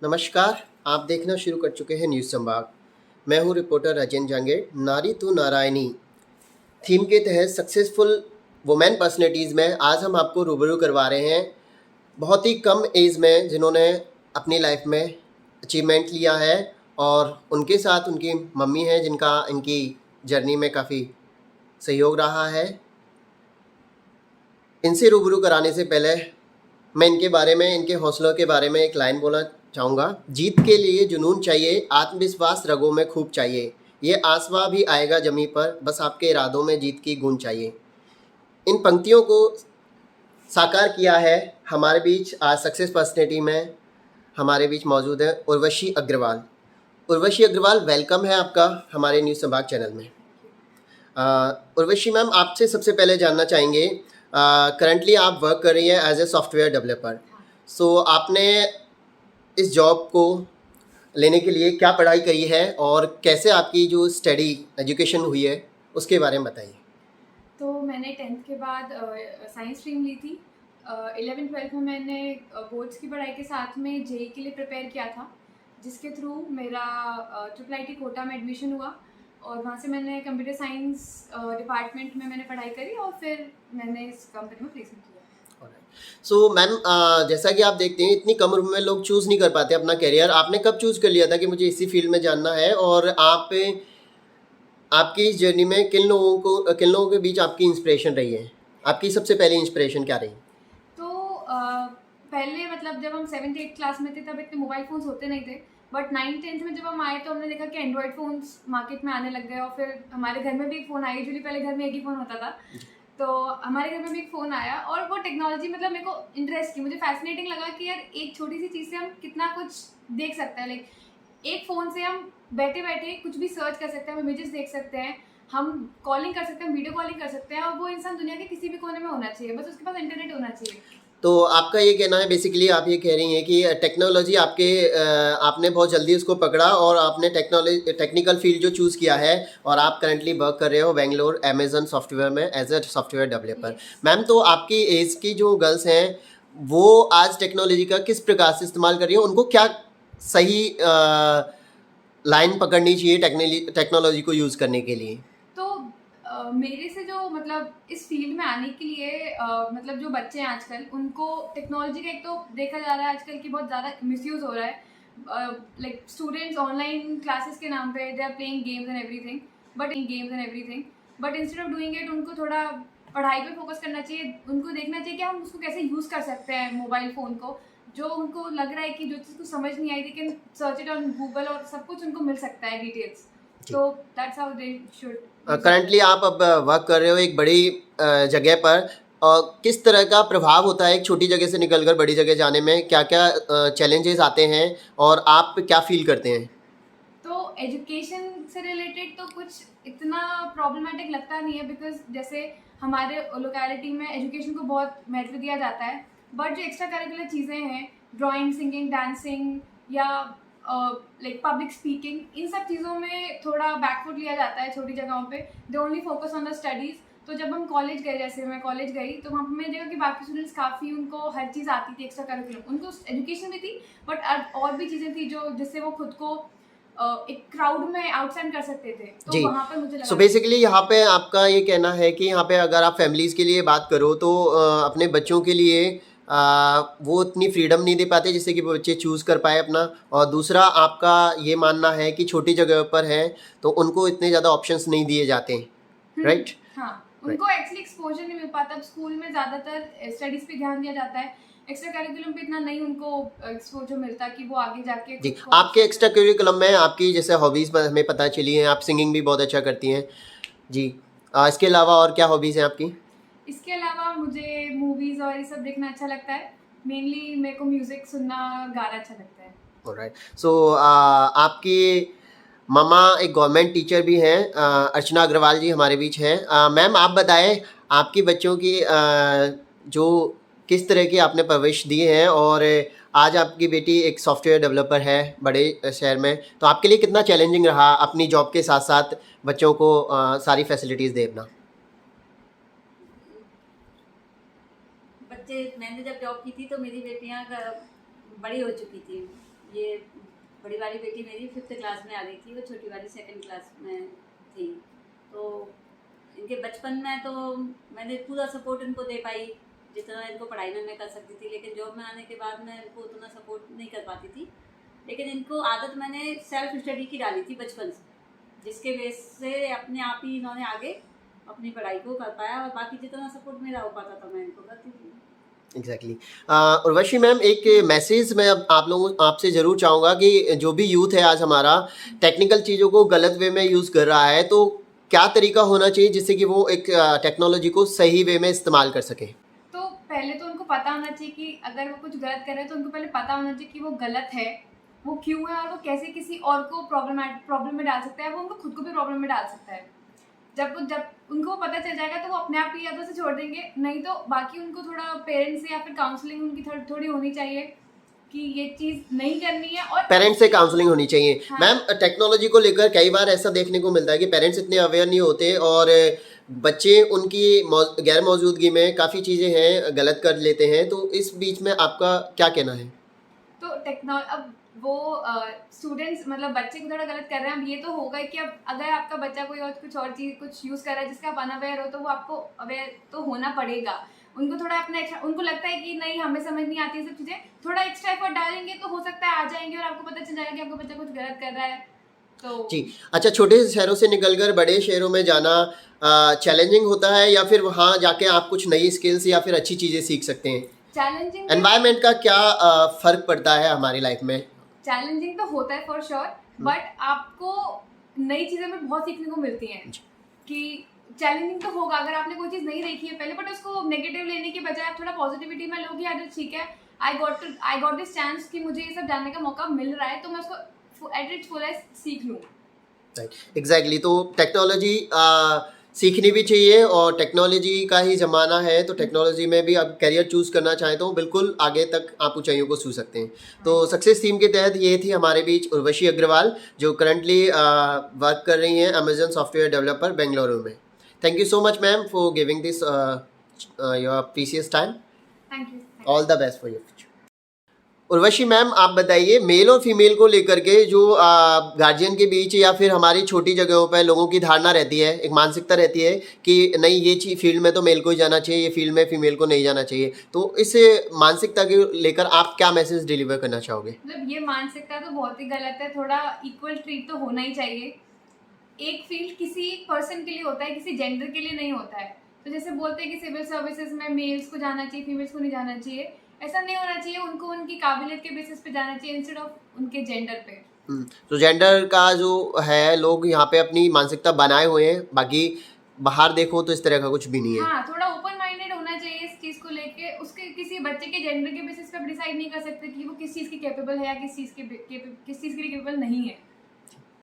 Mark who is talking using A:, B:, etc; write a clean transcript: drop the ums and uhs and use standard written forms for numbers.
A: नमस्कार, आप देखना शुरू कर चुके हैं न्यूज़ संवाद। मैं हूं रिपोर्टर राजेंद्र जांगेड़। नारी तो नारायणी थीम के तहत सक्सेसफुल वुमेन पर्सनैलिटीज़ में आज हम आपको रूबरू करवा रहे हैं बहुत ही कम एज में जिन्होंने अपनी लाइफ में अचीवमेंट लिया है, और उनके साथ उनकी मम्मी हैं जिनका इनकी जर्नी में काफ़ी सहयोग रहा है। इनसे रूबरू कराने से पहले मैं इनके बारे में, इनके हौसलों के बारे में एक लाइन बोलना चाहूँगा। जीत के लिए जुनून चाहिए, आत्मविश्वास रगों में खूब चाहिए। ये आसमां भी आएगा ज़मीं पर, बस आपके इरादों में जीत की गूंज चाहिए। इन पंक्तियों को साकार किया है हमारे बीच आज सक्सेस पर्सनैलिटी में हमारे बीच मौजूद है उर्वशी अग्रवाल। उर्वशी अग्रवाल, वेलकम है आपका हमारे न्यूज़ संभाग चैनल में। उर्वशी मैम, आपसे सबसे पहले जानना चाहेंगे, करंटली आप वर्क कर रही हैं एज ए सॉफ्टवेयर डेवलपर। सो आपने इस जॉब को लेने के लिए क्या पढ़ाई करी है और कैसे आपकी जो स्टडी एजुकेशन हुई है उसके बारे में बताइए।
B: तो मैंने 10th के बाद साइंस स्ट्रीम ली थी। 11th 12th में मैंने बोर्ड्स की पढ़ाई के साथ में जेई के लिए प्रिपेयर किया था, जिसके थ्रू मेरा ट्रिपल आईटी कोटा में एडमिशन हुआ और वहाँ से मैंने कंप्यूटर साइंस डिपार्टमेंट में मैंने पढ़ाई करी और फिर मैंने इस कंपनी में प्लेसमेंट किया।
A: सो मैम, जैसा कि आप देखते हैं इतनी कम उम्र में लोग चूज़ नहीं कर पाते अपना करियर। आपने कब चूज़ कर लिया था कि मुझे इसी फील्ड में जानना है, और आपकी इस जर्नी में किन लोगों के बीच आपकी इंस्पिरेशन रही है? आपकी सबसे पहली इंस्पिरेशन क्या रही?
B: तो पहले मतलब जब हम 7th 8th क्लास में थे तब इतने मोबाइल फ़ोन्स होते नहीं थे, बट 9th 10th में जब हम आए तो हमने देखा कि एंड्रॉयड फ़ोन्स मार्केट में आने लग गए और फिर हमारे घर में भी एक फ़ोन आया। यूजुअली पहले घर में एक ही फ़ोन होता था, तो हमारे घर में भी एक फ़ोन आया और वो टेक्नोलॉजी मतलब मेरे को इंटरेस्ट की, मुझे फैसिनेटिंग लगा कि यार एक छोटी सी चीज़ से हम कितना कुछ देख सकते हैं। लाइक एक फ़ोन से हम बैठे बैठे कुछ भी सर्च कर सकते हैं, हम इमेजेस देख सकते हैं, हम कॉलिंग कर सकते हैं, वीडियो कॉलिंग कर सकते हैं, और वो इंसान दुनिया के किसी भी कोने में होना चाहिए, बस उसके पास इंटरनेट होना चाहिए।
A: तो आपका ये कहना है, बेसिकली आप ये कह रही हैं कि टेक्नोलॉजी आपने बहुत जल्दी उसको पकड़ा और आपने टेक्निकल फील्ड जो चूज़ किया है, और आप करंटली वर्क कर रहे हो बेंगलोर अमेजन सॉफ्टवेयर में as a software developer.
B: Yes.
A: Ma'am, तो आपकी एज की जो गर्ल्स हैं वो आज टेक्नोलॉजी का किस प्रकार से इस्तेमाल कर रही हैं? उनको क्या सही लाइन पकड़नी चाहिए टेक्नोलॉजी को यूज़ करने के लिए?
B: तो मेरे से जो मतलब इस फील्ड में आने के लिए मतलब जो बच्चे हैं आजकल, उनको टेक्नोलॉजी का एक तो देखा जा रहा है आजकल कि बहुत ज़्यादा मिसयूज़ हो रहा है। लाइक स्टूडेंट्स ऑनलाइन क्लासेस के नाम पे they are playing games and everything, but instead of doing it उनको थोड़ा पढ़ाई पे फोकस करना चाहिए। उनको देखना चाहिए कि हम उसको कैसे यूज़ कर सकते हैं मोबाइल फ़ोन को। जो उनको लग रहा है कि जो चीज़ को समझ नहीं आई, they can search it on Google और सब कुछ उनको मिल सकता है डिटेल्स। तो that's how they should.
A: Currently आप अब वर्क कर रहे हो एक बड़ी जगह पर, और किस तरह का प्रभाव होता है एक छोटी जगह से निकलकर बड़ी जगह जाने में? क्या क्या चैलेंजेस आते हैं और आप क्या फील करते हैं?
B: तो एजुकेशन से रिलेटेड तो कुछ इतना प्रॉब्लमेटिक लगता नहीं है, बिकॉज जैसे हमारे लोकेलिटी में एजुकेशन को बहुत महत्व दिया जाता है, बट जो एक्स्ट्रा करिकुलर चीज़ें हैं, ड्राइंग, सिंगिंग, डांसिंग या लाइक पब्लिक स्पीकिंग, इन सब चीज़ों में थोड़ा बैकफुट लिया जाता है छोटी जगहों पे। They only focus on the studies. तो जब हम कॉलेज गए, जैसे मैं कॉलेज गई, तो वहाँ पर मैंने देखा कि बाकी स्टूडेंट्स काफ़ी, उनको हर चीज़ आती थी एक्स्ट्रा करिकुलर, उनको एजुकेशन भी थी, बट और भी चीज़ें थी जो जिससे वो खुद को एक क्राउड में आउटस्टैंड कर सकते थे। तो
A: जी।
B: वहाँ पर मुझे
A: सो
B: लगा
A: बेसिकली यहाँ पे आपका ये कहना है कि यहाँ पे अगर आप फैमिलीज़ के लिए बात करो तो अपने बच्चों के लिए वो उतनी फ्रीडम नहीं दे पाते जिससे कि वो बच्चे चूज़ कर पाए अपना, और दूसरा आपका ये मानना है कि छोटी जगह पर हैं तो उनको इतने ज़्यादा ऑप्शंस नहीं दिए जाते, राइट?
B: हाँ,
A: राइट।
B: उनको एक्चुअली एक्सपोजर नहीं मिल पाता। अब स्कूल में ज़्यादातर स्टडीज़ पे ध्यान दिया जाता है, एक्स्ट्रा करिकुलम पे इतना नहीं उनको एक्सपोजर मिलता कि वो आगे जाके
A: जी,
B: खुद को।
A: आपके एक्स्ट्रा करिकुलम में आपकी जैसे हॉबीज़ हमें पता चली हैं, आप सिंगिंग भी बहुत अच्छा करती हैं। जी। इसके अलावा और क्या हॉबीज़ हैं आपकी?
B: इसके अलावा मुझे मूवीज़ और ये सब देखना अच्छा लगता है। मेनली मेरे को म्यूज़िक सुनना, गाना अच्छा लगता है।
A: ऑलराइट। सो आपकी मम्मा एक गवर्नमेंट टीचर भी हैं, अर्चना अग्रवाल जी हमारे बीच हैं। मैम, आप बताएं आपकी बच्चों की जो किस तरह की आपने परवरिश दी है, और आज आपकी बेटी एक सॉफ्टवेयर डेवलपर है बड़े शहर में, तो आपके लिए कितना चैलेंजिंग रहा अपनी जॉब के साथ साथ बच्चों को सारी फैसिलिटीज़ देना?
C: बच्चे, मैंने जब जॉब की थी तो मेरी बेटियां बड़ी हो चुकी थी, ये बड़ी वाली बेटी मेरी 5th क्लास में आ गई थी, वो छोटी वाली 2nd क्लास में थी। तो इनके बचपन में तो मैंने पूरा सपोर्ट इनको दे पाई जितना इनको पढ़ाई में मैं कर सकती थी, लेकिन जॉब में आने के बाद मैं इनको उतना सपोर्ट नहीं कर पाती थी। लेकिन इनको आदत मैंने सेल्फ स्टडी की डाली थी बचपन से, जिसके बेस से अपने आप ही इन्होंने आगे अपनी पढ़ाई को कर पाया, और बाकी जितना सपोर्ट मेरा हो पाता था मैं इनको करती थी।
A: एग्जैक्टली। उर्वशी मैम, एक मैसेज मैं अब आप लोगों आपसे ज़रूर चाहूँगा कि जो भी यूथ है आज हमारा टेक्निकल चीज़ों को गलत वे में यूज़ कर रहा है, तो क्या तरीका होना चाहिए जिससे कि वो एक टेक्नोलॉजी को सही वे में इस्तेमाल कर सके?
B: तो पहले तो उनको पता होना चाहिए कि अगर वो कुछ गलत कर रहे हैं तो उनको पहले पता होना चाहिए कि वो गलत है, वो क्यों है, और वो कैसे किसी और को प्रॉब्लम में डाल सकता है, वो उनको खुद को भी प्रॉब्लम में डाल सकता है। जब उनको पता चल जाएगा तो वो अपने आप ही या तो उसे छोड़ देंगे, नहीं तो बाकी उनको थोड़ा पेरेंट्स से या फिर काउंसलिंग उनकी थोड़ी होनी चाहिए कि ये चीज़ नहीं करनी है। और
A: पेरेंट्स से काउंसलिंग होनी चाहिए।
B: हाँ।
A: मैम, टेक्नोलॉजी को लेकर कई बार ऐसा देखने को मिलता है कि पेरेंट्स इतने अवेयर नहीं होते और बच्चे उनकी गैर मौजूदगी में काफ़ी चीज़ें हैं गलत कर लेते हैं, तो इस बीच में आपका क्या कहना है?
B: तो अब वो स्टूडेंट्स मतलब बच्चे को थोड़ा गलत कर रहे हैं। अब ये तो होगा कि अब अगर आपका बच्चा कोई और चीज़ कुछ यूज़ कर रहा है जिसका आप अनअवेयर हो, तो वो आपको अवेयर तो होना पड़ेगा। उनको थोड़ा अपना उनको लगता है कि नहीं हमें समझ नहीं आती ये सब चीज़ें, थोड़ा एक्स्ट्रा एफर्ट डालेंगे तो हो सकता है आ जाएंगे और आपको पता चल जाएगा कि आपका बच्चा कुछ गलत कर रहा है। तो
A: जी। अच्छा, छोटे से शहरों से निकलकर बड़े शहरों में जाना चैलेंजिंग होता है या फिर वहाँ जाके आप कुछ नई स्किल्स या फिर अच्छी चीज़ें सीख सकते हैं?
B: चैलेंजिंग
A: एनवायरनमेंट का क्या फ़र्क पड़ता है हमारी लाइफ में?
B: चैलेंजिंग तो होता है फॉर श्योर, बट आपको नई चीज़ें में बहुत सीखने को मिलती हैं। कि चैलेंजिंग तो होगा अगर आपने कोई चीज़ नहीं देखी है पहले, बट उसको नेगेटिव लेने के बजाय आप थोड़ा पॉजिटिविटी में लोगे, यार ठीक है, आई गॉट दिस चांस कि मुझे ये सब जानने का मौका मिल रहा है, तो मैं उसको एट इट्स फुलेस्ट सीख लूँ।
A: Right, exactly. तो टेक्नोलॉजी सीखनी भी चाहिए और टेक्नोलॉजी का ही ज़माना है, तो टेक्नोलॉजी में भी आप करियर चूज़ करना चाहें तो बिल्कुल आगे तक आप ऊंचाइयों को छू सकते हैं। तो सक्सेस टीम के तहत ये थी हमारे बीच उर्वशी अग्रवाल, जो करंटली वर्क कर रही हैं अमेजन सॉफ्टवेयर डेवलपर बेंगलुरु में। Thank you so much ma'am for giving this your precious time.
B: Thank you.
A: All the best for your future. Urvashi ma'am, आप बताइए मेल और फीमेल को लेकर के जो गार्जियन के बीच या फिर हमारी छोटी जगहों पर लोगों की धारणा रहती है, एक मानसिकता रहती है कि नहीं ये चीज फील्ड में तो मेल को ही जाना चाहिए, ये फील्ड में फीमेल को नहीं जाना चाहिए, तो इस मानसिकता के लेकर आप क्या मैसेज डिलीवर करना चाहोगे?
B: मतलब ये मानसिकता तो बहुत ही गलत है, थोड़ा इक्वल ट्रीट तो होना ही चाहिए। एक फील्ड किसी पर्सन के लिए होता है, किसी जेंडर के लिए नहीं होता है। तो जैसे बोलते हैं कि सिविल सर्विसेज में मेल्स को जाना चाहिए, फीमेल्स को नहीं जाना चाहिए, ऐसा नहीं होना चाहिए। उनको उनकी काबिलियत के बेसिस पे जाना चाहिए इंस्टेड ऑफ उनके जेंडर पे।
A: तो जेंडर का जो है लोग यहाँ पे अपनी मानसिकता बनाए हुए हैं, बाकी बाहर देखो तो इस तरह का कुछ भी नहीं है।
B: हाँ, थोड़ा ओपन माइंडेड होना चाहिए इस चीज़ को लेके। उसके किसी बच्चे के जेंडर के बेसिस पे आप डिसाइड नहीं कर सकते कि वो किस चीज़ की कैपेबल है या किस चीज़ के लिए कैपेबल नहीं है।